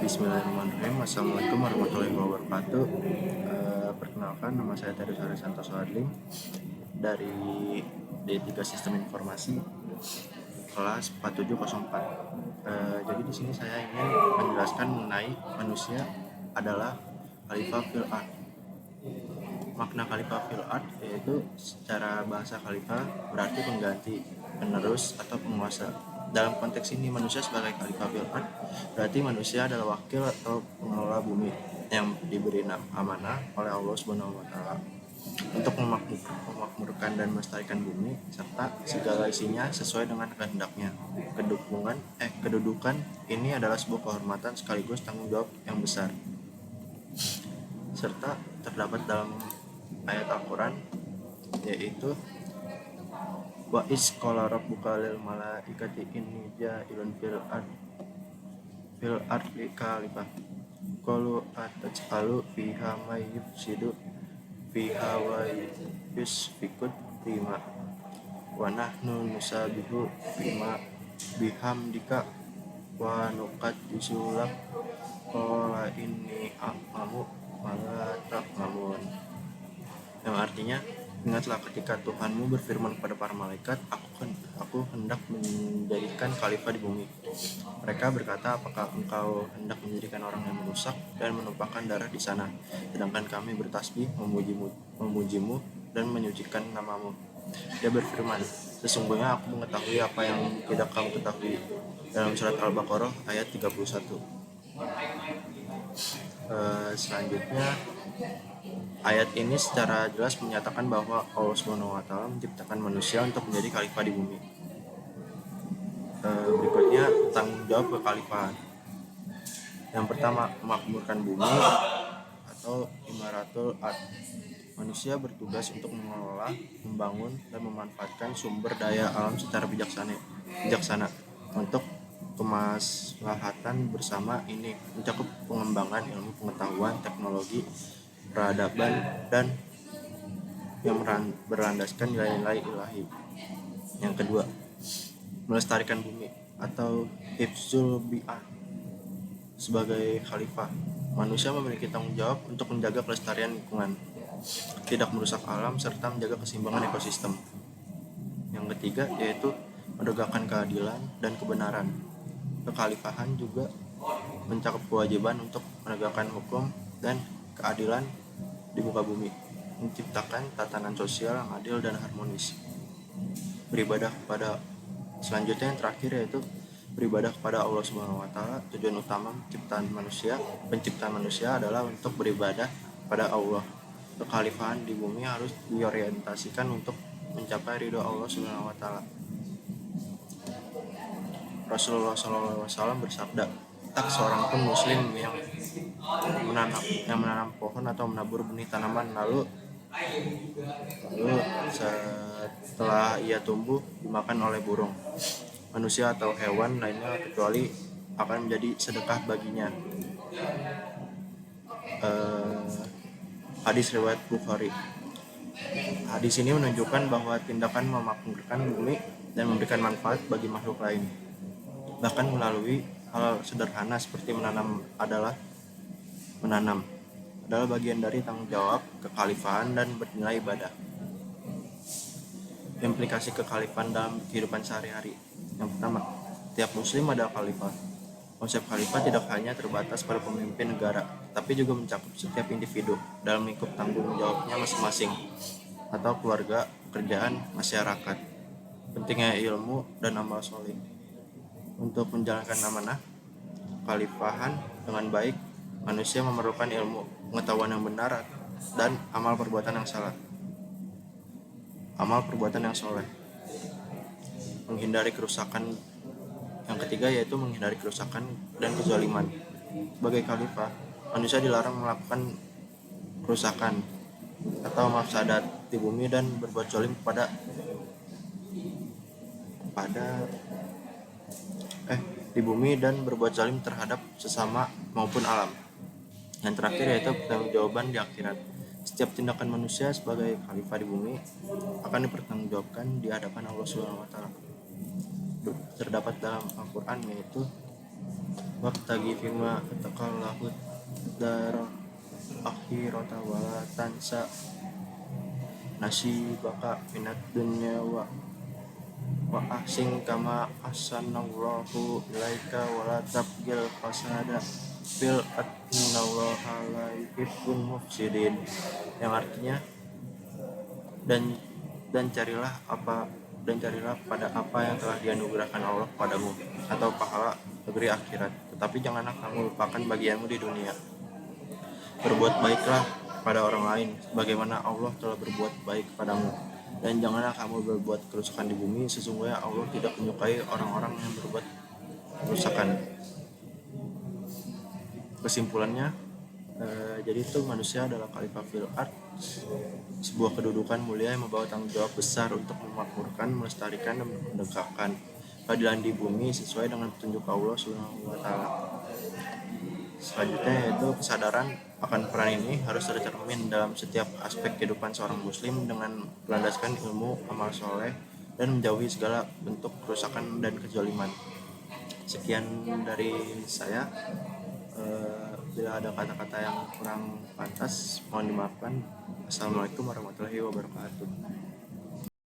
Bismillahirrahmanirrahim. Assalamualaikum warahmatullahi wabarakatuh. Perkenalkan, nama saya Teddy Santoso Adlim dari D3 Sistem Informasi kelas 4704. Jadi di sini saya ingin menjelaskan mengenai manusia adalah khalifah fil ard. Makna khalifah fil ard yaitu secara bahasa khalifah berarti pengganti, penerus atau penguasa. Dalam konteks ini manusia sebagai khalifah fil ard berarti manusia adalah wakil atau pengelola bumi yang diberi amanah oleh Allah Subhanahu wa taala untuk memakmurkan dan melestarikan bumi serta segala isinya sesuai dengan kehendaknya. Kedudukan ini adalah sebuah kehormatan sekaligus tanggung jawab yang besar. Serta terdapat dalam ayat Al-Quran yaitu wa is qala rabbuka lil malaikati inni ja'ilun fil ardi khalifah qalu ataj'alu fiha may yufsidu fiha wa yusfikud dima wa nahnu nusabihu bima bihamdika wa nuqaddisu lak qala inni a'lamu ma la ta'lamun, yang artinya, ingatlah ketika Tuhanmu berfirman kepada para malaikat, aku hendak menjadikan khalifah di bumi. Mereka berkata, apakah engkau hendak menjadikan orang yang merusak dan menumpahkan darah di sana, sedangkan kami bertasbih memujimu dan menyucikan namamu. Dia berfirman, sesungguhnya aku mengetahui apa yang tidak kamu ketahui. Dalam surat Al-Baqarah ayat 31. Selanjutnya, ayat ini secara jelas menyatakan bahwa Allah Subhanahu wa taala menciptakan manusia untuk menjadi khalifah di bumi. Berikutnya tanggung jawab kekhalifahan. Yang pertama, memakmurkan bumi atau imaratul ard. Manusia bertugas untuk mengelola, membangun, dan memanfaatkan sumber daya alam secara bijaksana untuk kemaslahatan bersama. Ini mencakup pengembangan ilmu pengetahuan, teknologi, peradaban, dan yang berlandaskan nilai-nilai ilahi. Yang kedua, melestarikan bumi atau hifzul bi'ah. Sebagai khalifah, manusia memiliki tanggung jawab untuk menjaga kelestarian lingkungan, tidak merusak alam, serta menjaga keseimbangan ekosistem. Yang ketiga yaitu menegakkan keadilan dan kebenaran. Kekhalifahan juga mencakup kewajiban untuk menegakkan hukum dan keadilan di muka bumi, menciptakan tatanan sosial yang adil dan harmonis. Beribadah kepada selanjutnya yang terakhir yaitu beribadah kepada Allah Subhanahu wa taala. Tujuan utama penciptaan manusia adalah untuk beribadah kepada Allah. Kekhalifahan di bumi harus diorientasikan untuk mencapai ridho Allah Subhanahu wa taala. Rasulullah SAW bersabda, tak seorang pun muslim yang menanam pohon atau menabur benih tanaman lalu setelah ia tumbuh dimakan oleh burung, manusia atau hewan lainnya kecuali akan menjadi sedekah baginya. Hadis riwayat Bukhari. Hadis ini menunjukkan bahwa tindakan memakmurkan bumi dan memberikan manfaat bagi makhluk lain, bahkan melalui hal sederhana seperti menanam adalah bagian dari tanggung jawab kekhalifahan dan bernilai ibadah. Implikasi kekhalifahan dalam kehidupan sehari-hari. Yang pertama, tiap muslim adalah khalifah. Konsep khalifah tidak hanya terbatas pada pemimpin negara, tapi juga mencakup setiap individu dalam lingkup tanggung jawabnya masing-masing atau keluarga, pekerjaan, masyarakat. Pentingnya ilmu dan amal soleh. Untuk menjalankan amanah kekhalifahan dengan baik, manusia memerlukan ilmu, pengetahuan yang benar, dan amal perbuatan yang soleh. Menghindari kerusakan. Yang ketiga yaitu menghindari kerusakan dan kezaliman. Sebagai khalifah, manusia dilarang melakukan kerusakan atau mafsadat di bumi dan berbuat zalim terhadap sesama maupun alam. Yang terakhir yaitu pertanggungjawaban di akhirat. Setiap tindakan manusia sebagai khalifah di bumi akan dipertanggungjawabkan di hadapan Allah Subhanahu wa taala. Terdapat dalam Al-Quran yaitu wabtagi fima atakallahu daral akhirata wala tansa nasibaka minat dunya wa ahsin kama ahsanallahu ilaika wala tabgil fasada fil innallaha la yuhibbul mufsidin, yang artinya dan dan carilah apa dan carilah pada apa yang telah dianugerahkan Allah padamu atau pahala negeri akhirat, tetapi janganlah kamu lupakan bagianmu di dunia. Berbuat baiklah pada orang lain bagaimana Allah telah berbuat baik padamu, dan janganlah kamu berbuat kerusakan di bumi, sesungguhnya Allah tidak menyukai orang-orang yang berbuat kerusakan. Kesimpulannya, jadi itu manusia adalah khalifah fil ard, sebuah kedudukan mulia yang membawa tanggung jawab besar untuk memakmurkan, melestarikan, dan menegakkan keadilan di bumi sesuai dengan petunjuk Allah Subhanahu wa taala. Selanjutnya yaitu kesadaran akan peran ini harus tercermin dalam setiap aspek kehidupan seorang muslim dengan berlandaskan ilmu, amal soleh, dan menjauhi segala bentuk kerusakan dan kezaliman. Sekian dari saya. Bila ada kata-kata yang kurang pantas mohon dimaafkan. Assalamualaikum warahmatullahi wabarakatuh.